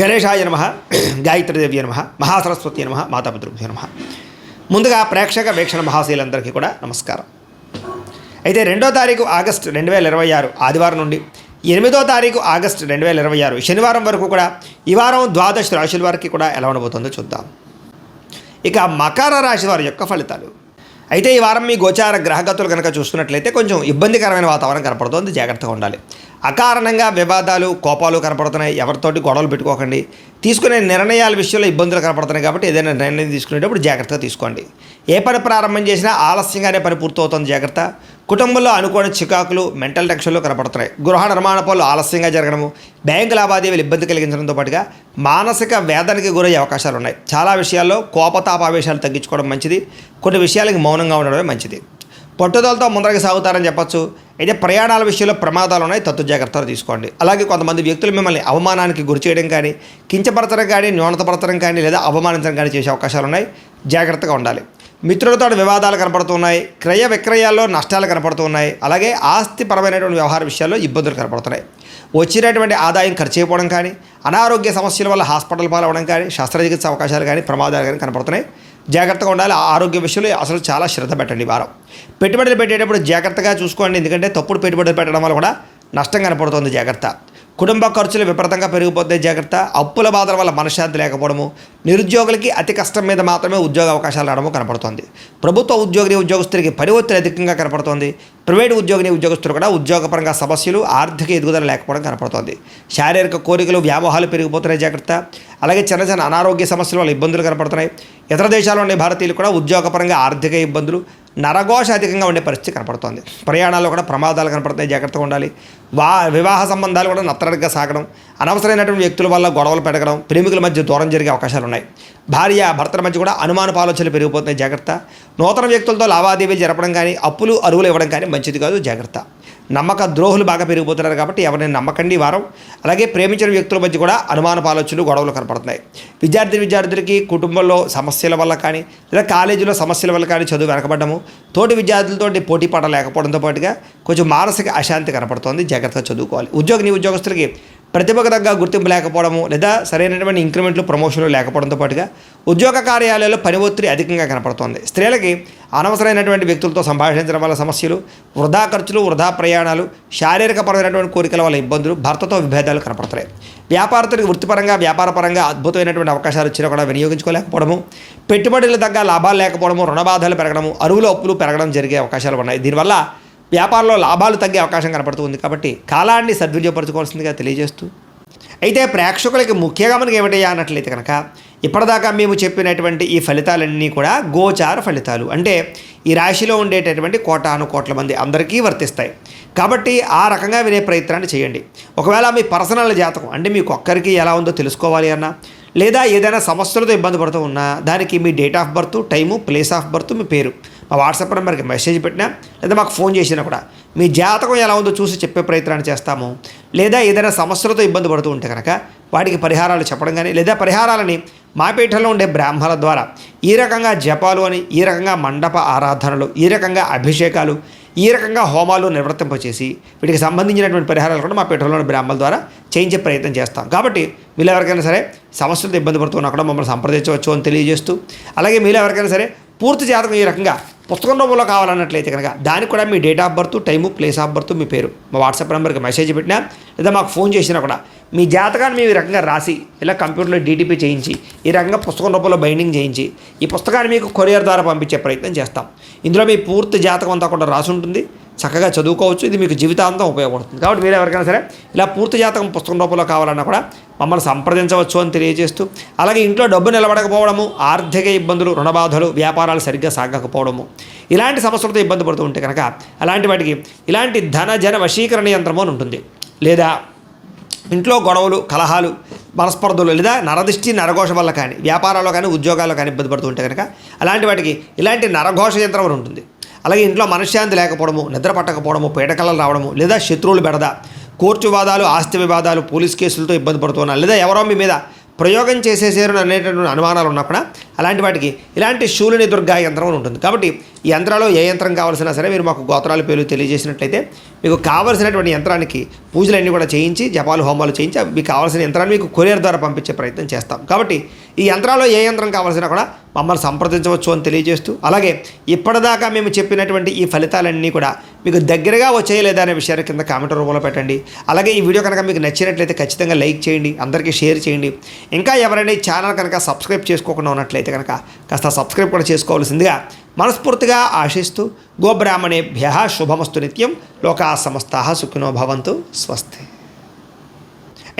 గణేశాయ నమః, గాయత్రీదేవి నమః, మహాసరస్వతి నమః, మాతాపితృభ్యో నమః. ముందుగా ప్రేక్షక వీక్షణ మహాశీలందరికీ కూడా నమస్కారం. అయితే 2వ తారీఖు ఆగస్టు 2026 ఆదివారం నుండి 8వ తారీఖు ఆగస్టు 2026 శనివారం వరకు కూడా ఈ వారం 12 రాశుల వారికి కూడా ఎలా ఉండబోతుందో చూద్దాం. ఇక మకర రాశి వారి యొక్క ఫలితాలు. అయితే ఈ వారం మీ గోచార గ్రహగతులు కనుక చూసుకున్నట్లయితే కొంచెం ఇబ్బందికరమైన వాతావరణం కనపడుతుంది, జాగ్రత్తగా ఉండాలి. అకారణంగా వివాదాలు, కోపాలు కనపడుతున్నాయి. ఎవరితోటి గొడవలు పెట్టుకోకండి. తీసుకునే నిర్ణయాల విషయంలో ఇబ్బందులు కనపడుతున్నాయి కాబట్టి ఏదైనా నిర్ణయం తీసుకునేటప్పుడు జాగ్రత్తగా తీసుకోండి. ఏ పని ప్రారంభం చేసినా ఆలస్యంగానే పని పూర్తవుతుంది, జాగ్రత్త. కుటుంబంలో అనుకోని చికాకులు, మెంటల్ టెన్షన్లు కనపడుతున్నాయి. గృహ నిర్మాణ పనులు ఆలస్యంగా జరగడము, బ్యాంకు లావాదేవీలు ఇబ్బంది కలిగించడంతో పాటుగా మానసిక వేదనకి గురయ్యే అవకాశాలు ఉన్నాయి. చాలా విషయాల్లో కోపతాపావేశాలు తగ్గించుకోవడం మంచిది. కొన్ని విషయాలకి మౌనంగా ఉండడమే మంచిది. పట్టుదలతో ముందరికి సాగుతారని చెప్పొచ్చు. అయితే ప్రయాణాల విషయంలో ప్రమాదాలు ఉన్నాయి, తత్తు జాగ్రత్తలు తీసుకోండి. అలాగే కొంతమంది వ్యక్తులు మిమ్మల్ని అవమానానికి గురి చేయడం కానీ, కించపరచడం కానీ, న్యూనతపరచడం కానీ లేదా అవమానించడం కానీ చేసే అవకాశాలు ఉన్నాయి, జాగ్రత్తగా ఉండాలి. మిత్రులతో వివాదాలు కనపడుతున్నాయి. క్రయ విక్రయాల్లో నష్టాలు కనపడుతున్నాయి. అలాగే ఆస్తిపరమైనటువంటి వ్యవహార విషయాల్లో ఇబ్బందులు కనపడుతున్నాయి. వచ్చినటువంటి ఆదాయం ఖర్చు అయిపోవడం కానీ, అనారోగ్య సమస్యల వల్ల హాస్పిటల్ పాలవడం కానీ, శస్త్రచికిత్స అవకాశాలు కానీ, ప్రమాదాలు కానీ కనపడుతున్నాయి, జాగ్రత్తగా ఉండాలి. ఆరోగ్య విషయంలో అసలు చాలా శ్రద్ధ పెట్టండి. వారం పెట్టుబడులు పెట్టేటప్పుడు జాగ్రత్తగా చూసుకోండి, ఎందుకంటే తప్పుడు పెట్టుబడులు పెట్టడం వల్ల కూడా నష్టం కనపడుతుంది, జాగ్రత్త. కుటుంబ ఖర్చులు విపరీతంగా పెరిగిపోతాయి, జాగ్రత్త. అప్పుల బాధల వల్ల మనశ్శాంతి లేకపోవడము, నిరుద్యోగులకి అతి కష్టం మీద మాత్రమే ఉద్యోగ అవకాశాలు రావడము కనపడుతుంది. ప్రభుత్వ ఉద్యోగస్తులకి పని ఒత్తిడి అధికంగా కనపడుతుంది. ప్రైవేటు ఉద్యోగస్తులు కూడా ఉద్యోగపరంగా సమస్యలు, ఆర్థిక ఎదుగుదల లేకపోవడం కనపడుతుంది. శారీరక కోరికలు, వ్యామోహాలు పెరిగిపోతున్నాయి, జాగ్రత్త. అలాగే చిన్న చిన్న అనారోగ్య సమస్యల వల్ల ఇబ్బందులు కనపడుతున్నాయి. ఇతర దేశాల్లో ఉండే భారతీయులు కూడా ఉద్యోగపరంగా ఆర్థిక ఇబ్బందులు, నరఘోష అధికంగా ఉండే పరిస్థితి కనపడుతుంది. ప్రయాణాల్లో కూడా ప్రమాదాలు కనపడుతున్నాయి, జాగ్రత్తగా ఉండాలి. వివాహ సంబంధాలు కూడా నత్తరగా సాగడం, అనవసరమైనటువంటి వ్యక్తుల వల్ల గొడవలు పెరగడం, ప్రేమికుల మధ్య దూరం జరిగే అవకాశాలు ఉన్నాయి. భార్య భర్తల మధ్య కూడా అనుమానపు ఆలోచనలు పెరిగిపోతున్నాయి, జాగ్రత్త. నూతన వ్యక్తులతో లావాదేవీలు జరపడం కానీ, అప్పులు అరువులు ఇవ్వడం కానీ మంచిది కాదు, జాగ్రత్త. నమ్మక ద్రోహులు బాగా పెరిగిపోతున్నారు కాబట్టి ఎవరిని నమ్మకండి వారం. అలాగే ప్రేమించిన వ్యక్తుల మధ్య కూడా అనుమానపు ఆలోచనలు, గొడవలు కనపడుతున్నాయి. విద్యార్థులకి కుటుంబంలో సమస్యల వల్ల కానీ, లేదా కాలేజీలో సమస్యల వల్ల కానీ చదువు వెనకబడ్డము, తోటి విద్యార్థులతో పోటీ పాట లేకపోవడంతో పాటుగా కొంచెం మానసిక అశాంతి కనపడుతోంది, జాగ్రత్తగా చదువుకోవాలి. ఉద్యోగస్తులకి ప్రతిభకు తగ్గ గుర్తింపు లేకపోవడము, లేదా సరైనటువంటి ఇంక్రిమెంట్లు, ప్రమోషన్లు లేకపోవడంతో పాటుగా ఉద్యోగ కార్యాలయాల్లో పని ఒత్తిడి అధికంగా కనపడుతోంది. స్త్రీలకి అనవసరమైనటువంటి వ్యక్తులతో సంభాషించడం వల్ల సమస్యలు, వృధా ఖర్చులు, వృధా ప్రయాణాలు, శారీరకపరమైనటువంటి కోరికల వల్ల ఇబ్బందులు, భర్తతో విభేదాలు కనపడుతున్నాయి. వ్యాపారస్తులకు వృత్తిపరంగా, వ్యాపారపరంగా అద్భుతమైనటువంటి అవకాశాలు వచ్చినా కూడా వినియోగించుకోలేకపోవడము, పెట్టుబడులు తగ్గ లాభాలు లేకపోవడము, రుణబాధలు పెరగడము, అరువులు అప్పులు పెరగడం జరిగే అవకాశాలు ఉన్నాయి. దీనివల్ల వ్యాపారంలో లాభాలు తగ్గే అవకాశం కనపడుతుంది కాబట్టి కాలాన్ని సద్వినియోగపరచుకోవాల్సిందిగా తెలియజేస్తూ, అయితే ప్రేక్షకులకి ముఖ్యంగా మనకి ఏమిటయ్యా అన్నట్లయితే కనుక ఇప్పటిదాకా మేము చెప్పినటువంటి ఈ ఫలితాలన్నీ కూడా గోచార ఫలితాలు, అంటే ఈ రాశిలో ఉండేటటువంటి కోటాను కోట్ల మంది అందరికీ వర్తిస్తాయి. కాబట్టి ఆ రకంగా వినే ప్రయత్నాన్ని చేయండి. ఒకవేళ మీ పర్సనల్ జాతకం అంటే మీకు ఒక్కరికి ఎలా ఉందో తెలుసుకోవాలి అన్నా, లేదా ఏదైనా సమస్యలతో ఇబ్బంది పడుతూ ఉన్నా, దానికి మీ date of birth, time, place of birth, మీ పేరు మా వాట్సాప్ నెంబర్కి మెసేజ్ పెట్టినా, లేదా మాకు ఫోన్ చేసినా కూడా మీ జాతకం ఎలా ఉందో చూసి చెప్పే ప్రయత్నాన్ని చేస్తాము. లేదా ఏదైనా సమస్యలతో ఇబ్బంది పడుతూ ఉంటే కనుక వాటికి పరిహారాలు చెప్పడం కానీ, లేదా పరిహారాలని మా పీఠంలో ఉండే బ్రాహ్మణుల ద్వారా ఈ రకంగా జపాలు అని, ఈ రకంగా మండప ఆరాధనలు, ఈ రకంగా అభిషేకాలు, ఈ రకంగా హోమాలు నిర్వర్తింపచేసి వీటికి సంబంధించినటువంటి పరిహారాలు కూడా మా పీఠంలోని బ్రాహ్మణుల ద్వారా చేయించే ప్రయత్నం చేస్తాం. కాబట్టి మీరు ఎవరికైనా సరే సమస్యలతో ఇబ్బంది పడుతున్నా కూడా మమ్మల్ని సంప్రదించవచ్చు అని తెలియజేస్తూ, అలాగే మీరు ఎవరికైనా సరే పూర్తి జాతకం ఈ రకంగా పుస్తకం రూపంలో కావాలన్నట్లయితే కనుక దానికి కూడా మీ date of birth, time, place of birth, మీ పేరు మా వాట్సాప్ నెంబర్కి మెసేజ్ పెట్టినా, లేదా మాకు ఫోన్ చేసినా కూడా మీ జాతకాన్ని మేము ఈ రకంగా రాసి ఇలా కంప్యూటర్లో డీటీపీ చేయించి ఈ రకంగా పుస్తకం రూపంలో బైండింగ్ చేయించి ఈ పుస్తకాన్ని మీకు కొరియర్ ద్వారా పంపించే ప్రయత్నం చేస్తాం. ఇందులో మీ పూర్తి జాతకం అంతా కూడా రాసి ఉంటుంది, చక్కగా చదువుకోవచ్చు. ఇది మీకు జీవితాంతం ఉపయోగపడుతుంది. కాబట్టి మీరు ఎవరికైనా సరే ఇలా పూర్తి జాతకం పుస్తకం రూపంలో కావాలన్నా కూడా మమ్మల్ని సంప్రదించవచ్చు అని తెలియజేస్తూ, అలాగే ఇంట్లో డబ్బు నిలబడకపోవడము, ఆర్థిక ఇబ్బందులు, రుణబాధలు, వ్యాపారాలు సరిగ్గా సాగకపోవడము, ఇలాంటి సమస్యలతో ఇబ్బంది పడుతూ ఉంటే కనుక అలాంటి వాటికి ఇలాంటి ధన జన వశీకరణ యంత్రము అని ఉంటుంది. లేదా ఇంట్లో గొడవలు, కలహాలు, మనస్పర్ధలు, లేదా నరదిష్టి, నరఘోష వల్ల కానీ, వ్యాపారాల్లో కానీ, ఉద్యోగాల్లో కానీ ఇబ్బంది పడుతూ ఉంటే కనుక అలాంటి వాటికి ఇలాంటి నరఘోష యంత్రం అని ఉంటుంది. అలాగే ఇంట్లో మనశ్శాంతి లేకపోవడము, నిద్ర పట్టకపోవడము, పీడకలలు రావడము, లేదా శత్రువులు బెడద, కోర్టు వివాదాలు, ఆస్తి వివాదాలు, పోలీస్ కేసులతో ఇబ్బంది పడుతున్నా, లేదా ఎవరో మీ మీద ప్రయోగం చేసేసారు అనేటటువంటి అనుమానాలు ఉన్నా కూడా అలాంటి వాటికి ఇలాంటి శూలిని దుర్గా యంత్రం అని ఉంటుంది. కాబట్టి ఈ యంత్రాల్లో ఏ యంత్రం కావాల్సినా సరే మీరు మాకు గోత్రాల పేర్లు తెలియజేసినట్లయితే మీకు కావాల్సినటువంటి యంత్రానికి పూజలన్నీ కూడా చేయించి జపాలు హోమాలు చేయించి మీకు కావాల్సిన యంత్రాన్ని మీకు కొరియర్ ద్వారా పంపించే ప్రయత్నం చేస్తాం. కాబట్టి ఈ యంత్రాల్లో ఏ యంత్రం కావాల్సినా కూడా మమ్మల్ని సంప్రదించవచ్చు అని తెలియజేస్తూ, అలాగే ఇప్పటిదాకా మేము చెప్పినటువంటి ఈ ఫలితాలన్నీ కూడా మీకు దగ్గరగా వచ్చాయి లేదా అనే విషయాన్ని కింద కామెంట్ రూపంలో పెట్టండి. అలాగే ఈ వీడియో కనుక మీకు నచ్చినట్లయితే ఖచ్చితంగా లైక్ చేయండి, అందరికీ షేర్ చేయండి. ఇంకా ఎవరైనా ఈ ఛానల్ కనుక సబ్స్క్రైబ్ చేసుకోకుండా ఉన్నట్లయితే కనుక కాస్త సబ్స్క్రైబ్ కూడా చేసుకోవాల్సిందిగా మనస్ఫూర్తిగా ఆశిస్తూ, గోబ్రాహ్మణేభ్యః శుభమస్తు నిత్యం, లోకాః సమస్తాః సుఖినో భవంతు, స్వస్తి.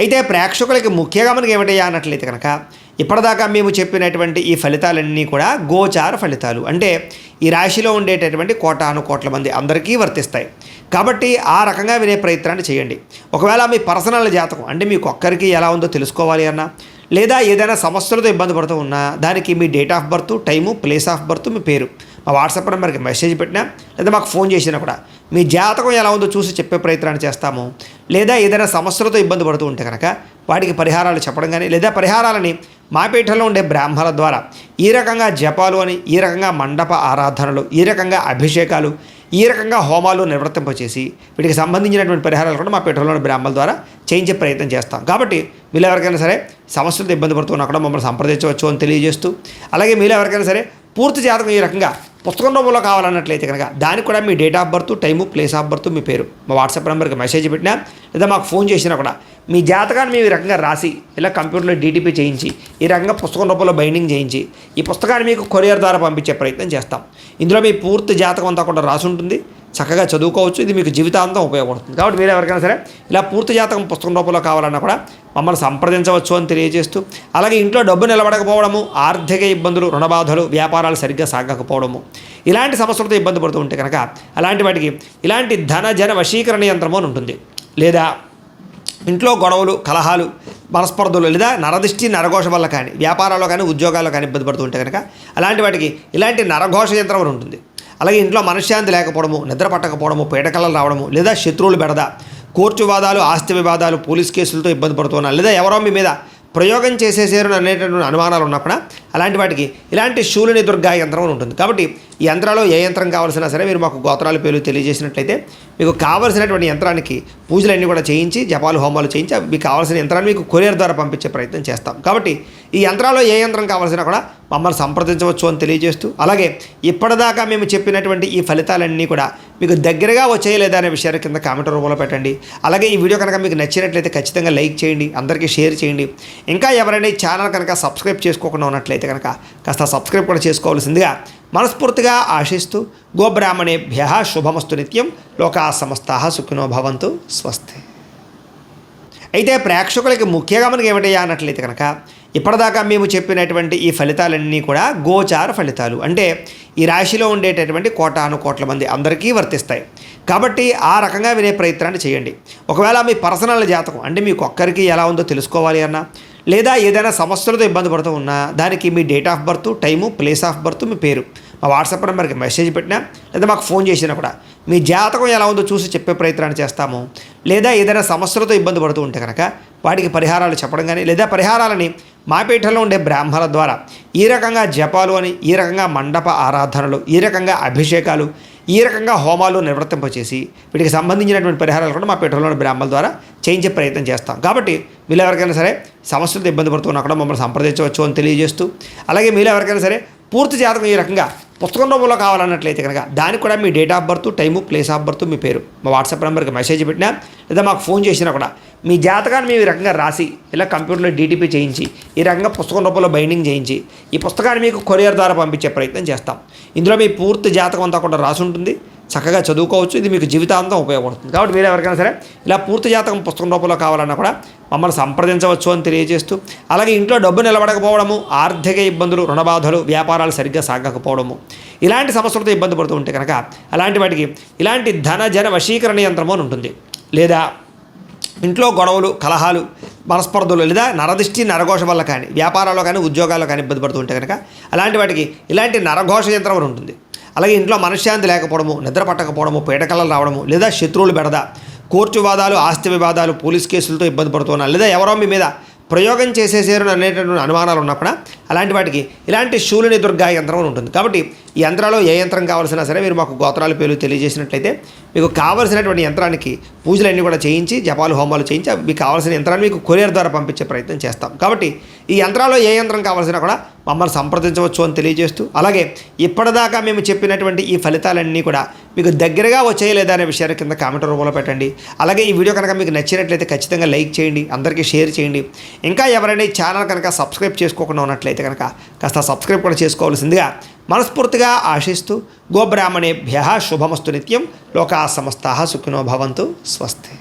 అయితే ప్రేక్షకులకి ముఖ్యంగా మనకి ఏమిటయ్యా అన్నట్లయితే కనుక ఇప్పటిదాకా మేము చెప్పినటువంటి ఈ ఫలితాలన్నీ కూడా గోచార ఫలితాలు, అంటే ఈ రాశిలో ఉండేటటువంటి కోటాను కోట్ల మంది అందరికీ వర్తిస్తాయి. కాబట్టి ఆ రకంగా వినే ప్రయత్నాన్ని చేయండి. ఒకవేళ మీ పర్సనల్ జాతకం అంటే మీకు ఒక్కరికి ఎలా ఉందో తెలుసుకోవాలి అన్నా, లేదా ఏదైనా సమస్యలతో ఇబ్బంది పడుతూ ఉన్నా దానికి మీ date of birth, time, place of birth, మీ పేరు మా వాట్సాప్ నెంబర్కి మెసేజ్ పెట్టినా లేదా మాకు ఫోన్ చేసినా కూడా మీ జాతకం ఎలా ఉందో చూసి చెప్పే ప్రయత్నాన్ని చేస్తాము. లేదా ఏదైనా సమస్యలతో ఇబ్బంది పడుతూ ఉంటే కనుక వాటికి పరిహారాలు చెప్పడం కానీ, లేదా పరిహారాలని మా పీఠంలో ఉండే బ్రాహ్మణుల ద్వారా ఈ రకంగా జపాలు అని, ఈ రకంగా మండప ఆరాధనలు, ఈ రకంగా అభిషేకాలు, ఈ రకంగా హోమాలు నిర్వర్తింపచేసి వీటికి సంబంధించినటువంటి పరిహారాలు కూడా మా పీఠంలోని బ్రాహ్మణుల ద్వారా చేయించే ప్రయత్నం చేస్తాం. కాబట్టి మీరు ఎవరికైనా సరే సమస్యలతో ఇబ్బంది పడుతున్నా కూడా మమ్మల్ని సంప్రదించవచ్చు అని తెలియజేస్తూ, అలాగే మీరు ఎవరికైనా సరే పూర్తి జాతకం ఈ రకంగా పుస్తకం రూపంలో కావాలన్నట్లయితే కనుక దానికి కూడా మీ date of birth, time, place of birth, మీ పేరు మా వాట్సాప్ నెంబర్కి మెసేజ్ పెట్టినా లేదా మాకు ఫోన్ చేసినా కూడా మీ జాతకాన్ని మేము ఈ రకంగా రాసి ఇలా కంప్యూటర్లో డీటీపీ చేయించి ఈ రకంగా పుస్తకం రూపంలో బైండింగ్ చేయించి ఈ పుస్తకాన్ని మీకు కొరియర్ ద్వారా పంపించే ప్రయత్నం చేస్తాం. ఇందులో మీ పూర్తి జాతకం అంతా కూడా రాసి ఉంటుంది, చక్కగా చదువుకోవచ్చు. ఇది మీకు జీవితాంతం ఉపయోగపడుతుంది. కాబట్టి మీరు ఎవరికైనా సరే ఇలా పూర్తి జాతకం పుస్తకం రూపంలో కావాలన్నా కూడా మమ్మల్ని సంప్రదించవచ్చు అని తెలియజేస్తూ, అలాగే ఇంట్లో డబ్బు నిలబడకపోవడము, ఆర్థిక ఇబ్బందులు, రుణబాధలు, వ్యాపారాలు సరిగ్గా సాగకపోవడము, ఇలాంటి సమస్యలతో ఇబ్బంది పడుతూ ఉంటే కనుక అలాంటి వాటికి ఇలాంటి ధన జన వశీకరణ యంత్రము అని ఉంటుంది. లేదా ఇంట్లో గొడవలు, కలహాలు, మనస్పర్ధలు, లేదా నరదిష్టి, నరఘోష వల్ల కానీ, వ్యాపారాల్లో కానీ, ఉద్యోగాల్లో కానీ ఇబ్బంది పడుతూ ఉంటే కనుక అలాంటి వాటికి ఇలాంటి నరఘోష యంత్రం అని ఉంటుంది. అలాగే ఇంట్లో మనశ్శాంతి లేకపోవడము, నిద్ర పట్టకపోవడము, పీడకలలు రావడము, లేదా శత్రువులు బెడద, కోర్టు వివాదాలు, ఆస్తి వివాదాలు, పోలీస్ కేసులతో ఇబ్బంది పడుతున్నా, లేదా ఎవరో మీ మీద ప్రయోగం చేసేసారు అనేటటువంటి అనుమానాలు ఉన్నా కూడా అలాంటి వాటికి ఇలాంటి శూలిని దుర్గా యంత్రం అని ఉంటుంది. కాబట్టి ఈ యంత్రాల్లో ఏ యంత్రం కావాల్సినా సరే మీరు మాకు గోత్రాల పేర్లు తెలియజేసినట్లయితే మీకు కావాల్సినటువంటి యంత్రానికి పూజలన్నీ కూడా చేయించి జపాలు హోమాలు చేయించి మీకు కావాల్సిన యంత్రాన్ని మీకు కొరియర్ ద్వారా పంపించే ప్రయత్నం చేస్తాం. కాబట్టి ఈ యంత్రాల్లో ఏ యంత్రం కావాల్సినా కూడా మమ్మల్ని సంప్రదించవచ్చు అని తెలియజేస్తూ, అలాగే ఇప్పటిదాకా మేము చెప్పినటువంటి ఈ ఫలితాలన్నీ కూడా మీకు దగ్గరగా వచ్చాయి లేదా అనే విషయాన్ని కింద కామెంట్ రూపంలో పెట్టండి. అలాగే ఈ వీడియో కనుక మీకు నచ్చినట్లయితే ఖచ్చితంగా లైక్ చేయండి, అందరికీ షేర్ చేయండి. ఇంకా ఎవరైనా ఈ ఛానల్ కనుక సబ్స్క్రైబ్ చేసుకోకుండా ఉన్నట్లయితే కనుక కాస్త సబ్స్క్రైబ్ కూడా చేసుకోవాల్సిందిగా మనస్ఫూర్తిగా ఆశిస్తూ, గోబ్రాహ్మణేభ్యః శుభమస్తు నిత్యం, లోకాః సమస్తాః సుఖినో భవంతు, స్వస్తి. అయితే ప్రేక్షకులకి ముఖ్యంగా మనకి ఏమిటయ్యా అన్నట్లయితే కనుక ఇప్పటిదాకా మేము చెప్పినటువంటి ఈ ఫలితాలన్నీ కూడా గోచార ఫలితాలు, అంటే ఈ రాశిలో ఉండేటటువంటి కోటాను కోట్ల మంది అందరికీ వర్తిస్తాయి. కాబట్టి ఆ రకంగా వినే ప్రయత్నాన్ని చేయండి. ఒకవేళ మీ పర్సనల్ జాతకం అంటే మీకు ఒక్కరికి ఎలా ఉందో తెలుసుకోవాలి అన్నా, లేదా ఏదైనా సమస్యలతో ఇబ్బంది పడుతూ ఉన్నా దానికి మీ date of birth, time, place of birth, మీ పేరు మా వాట్సాప్ నెంబర్కి మెసేజ్ పెట్టినా లేదా మాకు ఫోన్ చేసినా కూడా మీ జాతకం ఎలా ఉందో చూసి చెప్పే ప్రయత్నాన్ని చేస్తాము. లేదా ఏదైనా సమస్యలతో ఇబ్బంది పడుతూ ఉంటే కనుక వాటికి పరిహారాలు చెప్పడం కానీ, లేదా పరిహారాలని మా పీఠంలో ఉండే బ్రాహ్మణుల ద్వారా ఈ రకంగా జపాలు అని, ఈ రకంగా మండప ఆరాధనలు, ఈ రకంగా అభిషేకాలు, ఈ రకంగా హోమాలు నిర్వర్తింపచేసి వీటికి సంబంధించినటువంటి పరిహారాలు కూడా మా పీఠంలోని బ్రాహ్మణుల ద్వారా చేయించే ప్రయత్నం చేస్తాం. కాబట్టి మీరు ఎవరికైనా సరే సమస్యలతో ఇబ్బంది పడుతున్నా కూడా మమ్మల్ని సంప్రదించవచ్చు అని తెలియజేస్తూ, అలాగే మీరు ఎవరికైనా సరే పూర్తి జాతకం ఈ రకంగా పుస్తకం రూపంలో కావాలన్నట్లయితే కనుక దానికి కూడా మీ date of birth, time, place of birth, మీ పేరు మా వాట్సాప్ నెంబర్కి మెసేజ్ పెట్టినా లేదా మాకు ఫోన్ చేసినా కూడా మీ జాతకాన్ని మేము ఈ రకంగా రాసి ఇలా కంప్యూటర్లో డీటీపీ చేయించి ఈ రకంగా పుస్తకం రూపంలో బైండింగ్ చేయించి ఈ పుస్తకాన్ని మీకు కొరియర్ ద్వారా పంపించే ప్రయత్నం చేస్తాం. ఇందులో మీ పూర్తి జాతకం అంతా కూడా రాసి ఉంటుంది, చక్కగా చదువుకోవచ్చు. ఇది మీకు జీవితాంతం ఉపయోగపడుతుంది. కాబట్టి మీరు ఎవరికైనా సరే ఇలా పూర్తి జాతకం పుస్తకం రూపంలో కావాలన్నా కూడా మమ్మల్ని సంప్రదించవచ్చు అని తెలియజేస్తూ, అలాగే ఇంట్లో డబ్బు నిలబడకపోవడము, ఆర్థిక ఇబ్బందులు, రుణబాధలు, వ్యాపారాలు సరిగ్గా సాగకపోవడము, ఇలాంటి సమస్యలతో ఇబ్బంది పడుతూ ఉంటే కనుక అలాంటి వాటికి ఇలాంటి ధన జన వశీకరణ యంత్రము అని ఉంటుంది. లేదా ఇంట్లో గొడవలు, కలహాలు, మనస్పర్ధలు, లేదా నరదిష్టి, నరఘోష వల్ల కానీ, వ్యాపారాల్లో కానీ, ఉద్యోగాల్లో కానీ ఇబ్బంది పడుతూ ఉంటే కనుక అలాంటి వాటికి ఇలాంటి నరఘోష యంత్రం అని ఉంటుంది. అలాగే ఇంట్లో మనశ్శాంతి లేకపోవడము, నిద్ర పట్టకపోవడము, పీడకలలు రావడము, లేదా శత్రువులు బెడద, కోర్టు వివాదాలు, ఆస్తి వివాదాలు, పోలీస్ కేసులతో ఇబ్బంది పడుతున్నా, లేదా ఎవరో మీ మీద ప్రయోగం చేసేసారు అనేటటువంటి అనుమానాలు ఉన్నా కూడా అలాంటి వాటికి ఇలాంటి శూలిని దుర్గా యంత్రం అని ఉంటుంది. కాబట్టి ఈ యంత్రాల్లో ఏ యంత్రం కావాల్సినా సరే మీరు మాకు గోత్రాల పేర్లు తెలియజేసినట్లయితే మీకు కావాల్సినటువంటి యంత్రానికి పూజలన్నీ కూడా చేయించి జపాలు హోమాలు చేయించి మీకు కావాల్సిన యంత్రాన్ని మీకు కొరియర్ ద్వారా పంపించే ప్రయత్నం చేస్తాం. కాబట్టి ఈ యంత్రాల్లో ఏ యంత్రం కావాల్సినా కూడా మమ్మల్ని సంప్రదించవచ్చు అని తెలియజేస్తూ, అలాగే ఇప్పటిదాకా మేము చెప్పినటువంటి ఈ ఫలితాలన్నీ కూడా మీకు దగ్గరగా వచ్చాయి లేదా అనే విషయాన్ని కింద కామెంట్ రూపంలో పెట్టండి. అలాగే ఈ వీడియో కనుక మీకు నచ్చినట్లయితే ఖచ్చితంగా లైక్ చేయండి, అందరికీ షేర్ చేయండి. ఇంకా ఎవరైనా ఈ ఛానల్ కనుక సబ్స్క్రైబ్ చేసుకోకుండా ఉన్నట్లయితే కనుక కాస్త సబ్స్క్రైబ్ కూడా చేసుకోవాల్సిందిగా మనస్ఫూర్తిగా ఆశిస్తూ, గోబ్రాహ్మణేభ్యః శుభమస్తు నిత్యం, లోకా సమస్తాః సుఖినో భవంతు, స్వస్తి.